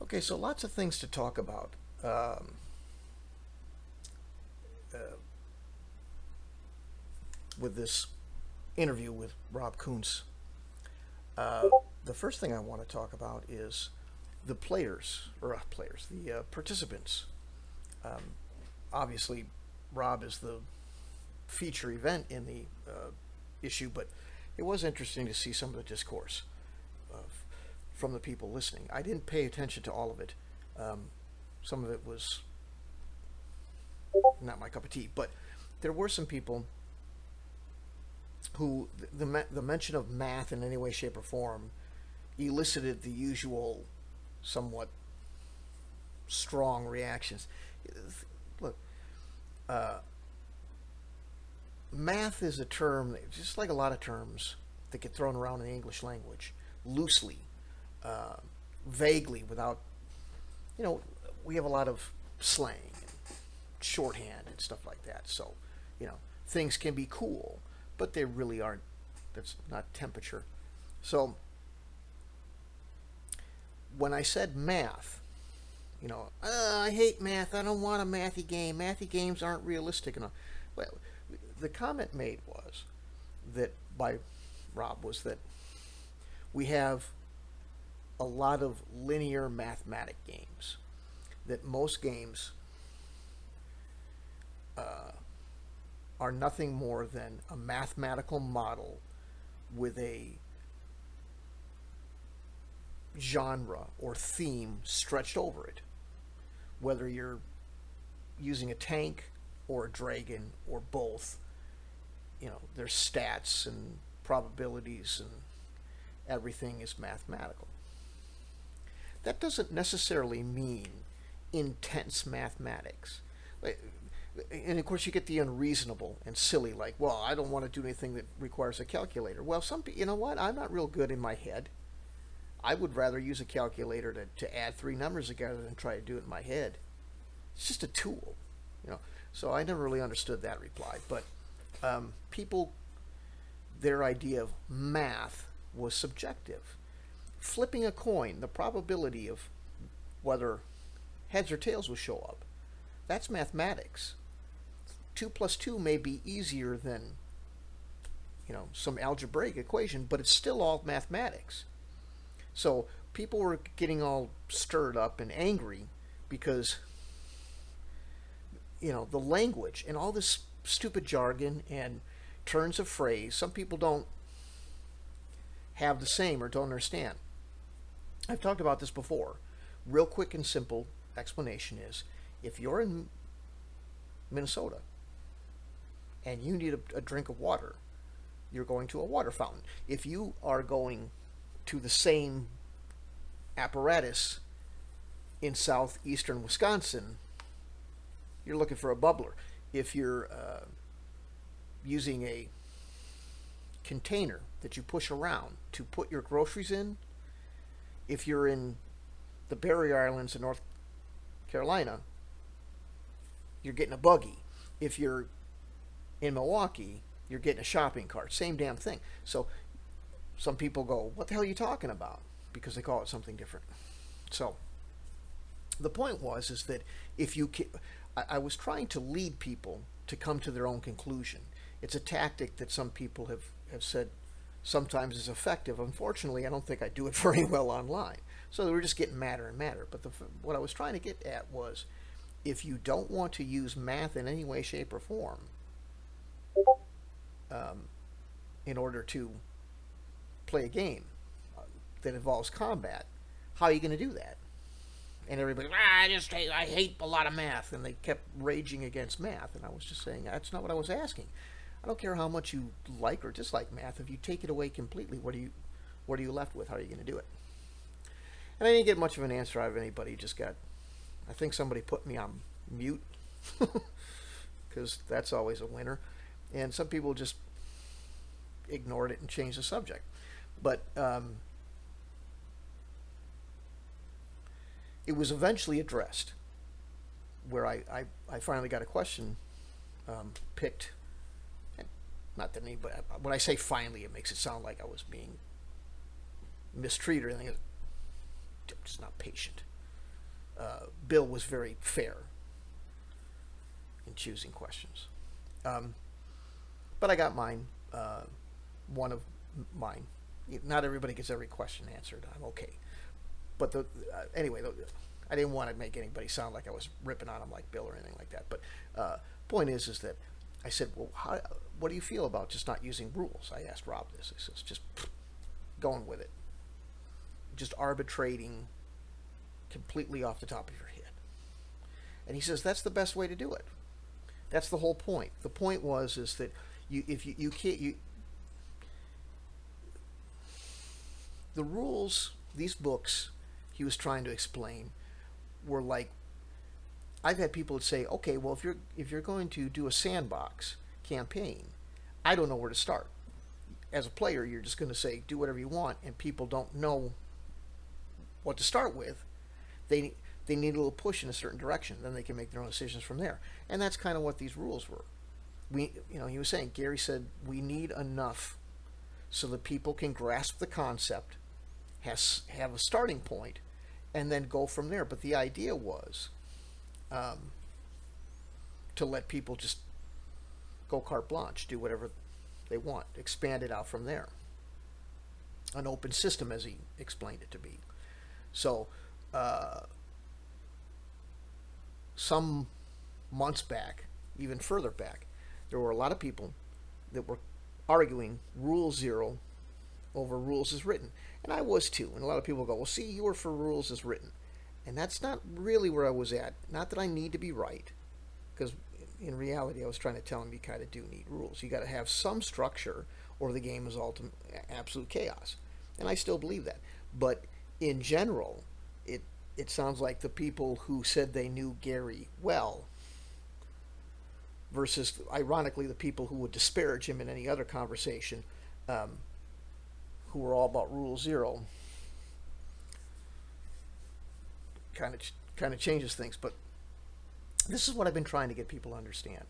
Okay, so lots of things to talk about. Uh, with this interview with Rob Kuntz. Uh, the first thing I want to talk about is the the participants. Um, Obviously, Rob is the feature event in the issue, but it was interesting to see some of the discourse uh, from the people listening. I didn't pay attention to all of it. Um, some of it was not my cup of tea, but there were some people who the mention of math in any way, shape, or form elicited the usual, somewhat strong reactions. Look, uh, math is a term, just like a lot of terms that get thrown around in the English language, loosely, uh, vaguely, without, you know, we have a lot of slang and shorthand and stuff like that. So, you know, things can be cool, but they really aren't. That's not temperature. So, when I said math, I hate math. I don't want a mathy game. Mathy games aren't realistic enough. Well, the comment made was that by Rob was that we have a lot of linear mathematic games. That most games uh, are nothing more than a mathematical model with a genre or theme stretched over it. Whether you're using a tank or a dragon or both, there's stats and probabilities and everything is mathematical. That doesn't necessarily mean intense mathematics. And of course, you get the unreasonable and silly, like, well, I don't want to do anything that requires a calculator. Well, you know what? I'm not real good in my head. I would rather use a calculator to add three numbers together than try to do it in my head. It's just a tool, you know. So I never really understood that reply. But people, their idea of math was subjective. Flipping a coin, the probability of whether heads or tails will show up, that's mathematics. 2 plus 2 may be easier than, some algebraic equation, but it's still all mathematics. So people were getting all stirred up and angry because, the language and all this stupid jargon and turns of phrase, some people don't have the same or don't understand. I've talked about this before. Real quick and simple explanation is if you're in Minnesota and you need a drink of water, you're going to a water fountain. If you are going to the same apparatus in southeastern Wisconsin, you're looking for a bubbler. If you're using a container that you push around to put your groceries in, if you're in the Barrier Islands in North Carolina, you're getting a buggy. If you're in Milwaukee, you're getting a shopping cart. Same damn thing. So some people go, what the hell are you talking about? Because they call it something different. So the point is that if you can, I was trying to lead people to come to their own conclusion. It's a tactic that some people have said sometimes is effective. Unfortunately, I don't think I do it very well online. So we're just getting madder and madder. But what I was trying to get at was if you don't want to use math in any way, shape, or form um, in order to play a game that involves combat, how are you going to do that? And everybody, I hate a lot of math, and they kept raging against math. And I was just saying, that's not what I was asking. I don't care how much you like or dislike math. If you take it away completely, what are you left with? How are you going to do it? And I didn't get much of an answer out of anybody. I think somebody put me on mute because that's always a winner. And some people just ignored it and changed the subject. But it was eventually addressed where I finally got a question picked. Not that anybody, when I say finally, it makes it sound like I was being mistreated or anything. I'm just not patient. Bill was very fair in choosing questions. Um, but I got mine, one of mine. Not everybody gets every question answered. I'm okay. But anyway, I didn't want to make anybody sound like I was ripping on him like Bill or anything like that. But point is that I said, well, what do you feel about just not using rules? I asked Rob this. He says, just going with it, just arbitrating completely off the top of your head. And he says that's the best way to do it. That's the whole point. The point is that if you can't the rules, these books he was trying to explain were like, I've had people say, okay, well, if you're going to do a sandbox campaign, I don't know where to start. As a player, you're just going to say do whatever you want, and people don't know what to start with. They need a little push in a certain direction, then they can make their own decisions from there. And that's kind of what these rules were. He was saying, Gary said, we need enough so that people can grasp the concept, have a starting point, and then go from there. But the idea was to let people just go carte blanche, do whatever they want, expand it out from there. An open system, as he explained it to be. So, some months back, even further back, there were a lot of people that were arguing Rule 0 over rules as written. And I was too. And a lot of people go, well, see, you were for rules as written. And that's not really where I was at. Not that I need to be right, because in reality, I was trying to tell him you kind of do need rules. You got to have some structure, or the game is absolute chaos. And I still believe that. But in general, it sounds like the people who said they knew Gary well, versus, ironically, the people who would disparage him in any other conversation, who were all about Rule 0, kind of changes things. But this is what I've been trying to get people to understand.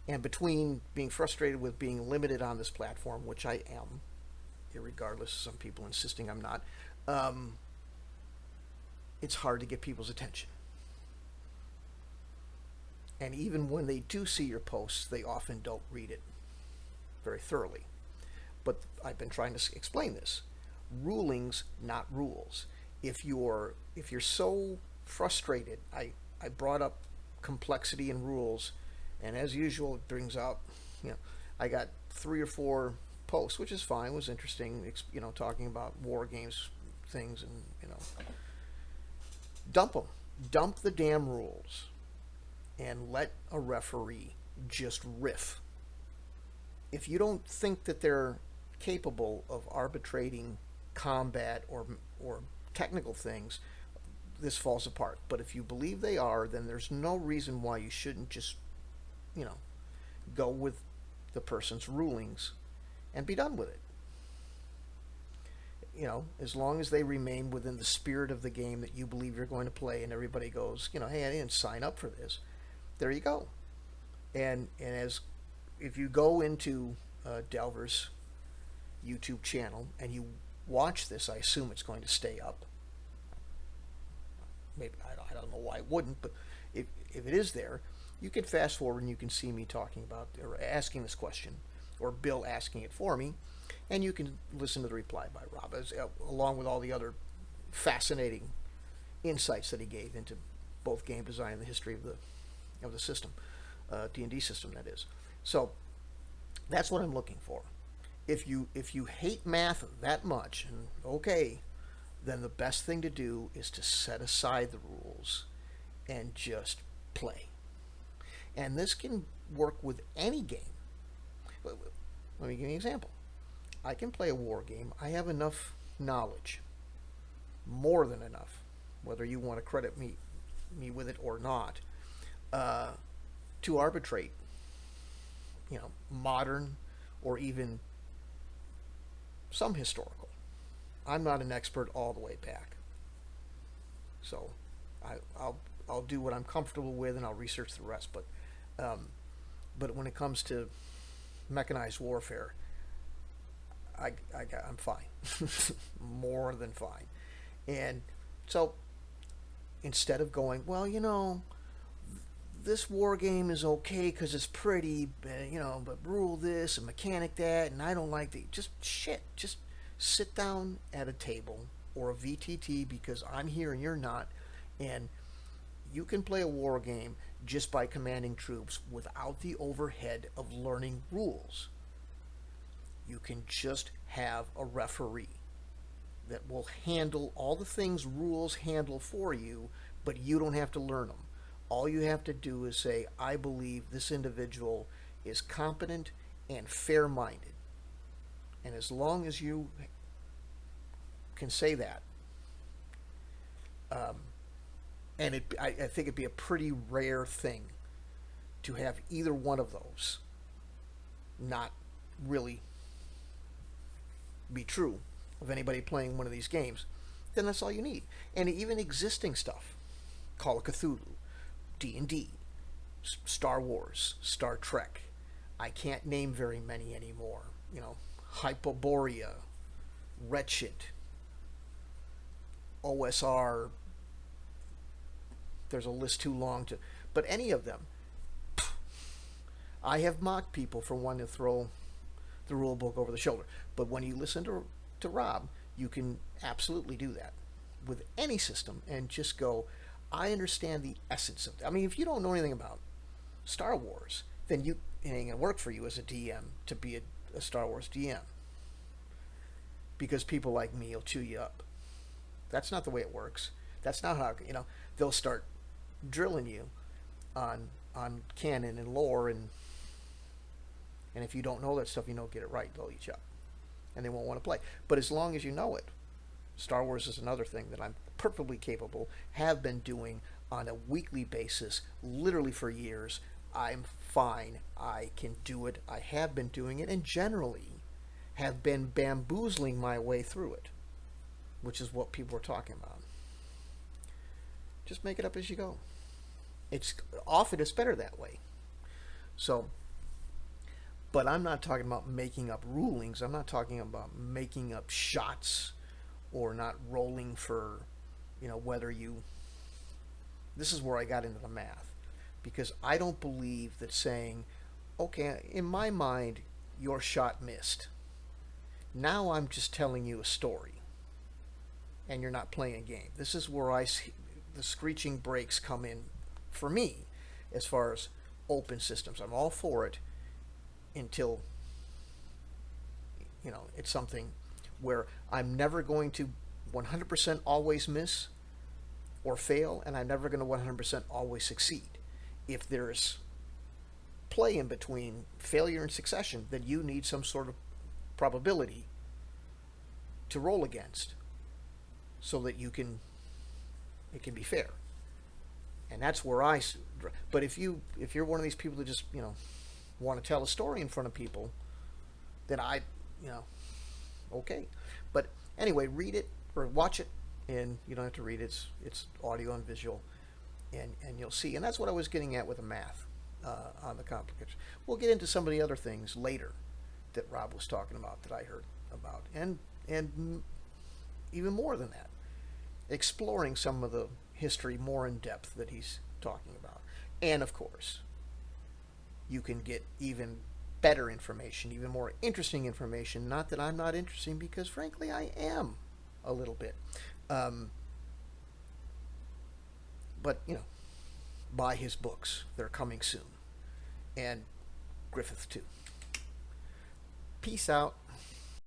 And between being frustrated with being limited on this platform, which I am, irregardless of some people insisting I'm not, it's hard to get people's attention. And even when they do see your posts, they often don't read it very thoroughly. But I've been trying to explain this. Rulings, not rules. If you're so frustrated, I brought up complexity in rules, and as usual, it brings out, I got 3 or 4 posts, which is fine, was interesting, talking about war games, things, and, dump them. Dump the damn rules and let a referee just riff. If you don't think that they're capable of arbitrating combat or technical things, this falls apart. But if you believe they are, then there's no reason why you shouldn't just, go with the person's rulings and be done with it. As long as they remain within the spirit of the game that you believe you're going to play, and everybody goes, hey, I didn't sign up for this. There you go. And if you go into Delver's YouTube channel and you watch this, I assume it's going to stay up. Maybe I don't know why it wouldn't, but if it is there, you can fast forward and you can see me talking about or asking this question, or Bill asking it for me, and you can listen to the reply by Rob, along with all the other fascinating insights that he gave into both game design and the history of the system, D&D system, that is. So that's what I'm looking for. If you hate math that much, and okay, then the best thing to do is to set aside the rules and just play. And this can work with any game. Let me give you an example. I can play a war game. I have enough knowledge, more than enough, whether you want to credit me with it or not, to arbitrate, modern or even some historical. I'm not an expert all the way back, so I'll do what I'm comfortable with, and I'll research the rest. But when it comes to mechanized warfare, I'm fine, more than fine. And so instead of going, well, this war game is okay because it's pretty, but rule this and mechanic that, and I don't like the just shit. Just sit down at a table or a VTT because I'm here and you're not, and you can play a war game just by commanding troops without the overhead of learning rules. You can just have a referee that will handle all the things rules handle for you, but you don't have to learn them. All you have to do is say, I believe this individual is competent and fair-minded. And as long as you can say that, and I think it'd be a pretty rare thing to have either one of those not really be true of anybody playing one of these games, then that's all you need. And even existing stuff, Call of Cthulhu, D&D, Star Wars, Star Trek, I can't name very many anymore. Hyperborea, Wretched, OSR, there's a list too long to, but any of them, I have mocked people for wanting to throw the rule book over the shoulder. But when you listen to Rob, you can absolutely do that with any system and just go, I understand the essence of it. I mean, if you don't know anything about Star Wars, then it ain't gonna work for you as a DM to be a Star Wars DM, because people like me will chew you up. That's not the way it works. That's not how they'll start drilling you on canon and lore, and if you don't know that stuff, you don't get it right, they'll eat you up and they won't want to play. But as long as you know it, Star Wars is another thing that I'm perfectly capable, have been doing on a weekly basis, literally for years. I'm fine. I can do it. I have been doing it, and generally have been bamboozling my way through it, which is what people are talking about. Just make it up as you go. It's better that way. So, but I'm not talking about making up rulings. I'm not talking about making up shots or not rolling for, whether you... This is where I got into the math, because I don't believe that saying, okay, in my mind, your shot missed. Now I'm just telling you a story, and you're not playing a game. This is where the screeching brakes come in for me as far as open systems. I'm all for it until, it's something where I'm never going to 100% always miss or fail, and I'm never going to 100% always succeed. If there's play in between failure and succession, then you need some sort of probability to roll against so that it can be fair. And that's where but if you're one of these people that just, want to tell a story in front of people, then okay. But anyway, read it or watch it, and you don't have to read it. It's audio and visual, and you'll see. And that's what I was getting at with the math on the complication. We'll get into some of the other things later that Rob was talking about that I heard about, and even more than that, exploring some of the history more in depth that he's talking about. And of course, you can get even better information, even more interesting information. Not that I'm not interesting, because frankly I am a little bit. But buy his books. They're coming soon. And Griffith too. Peace out.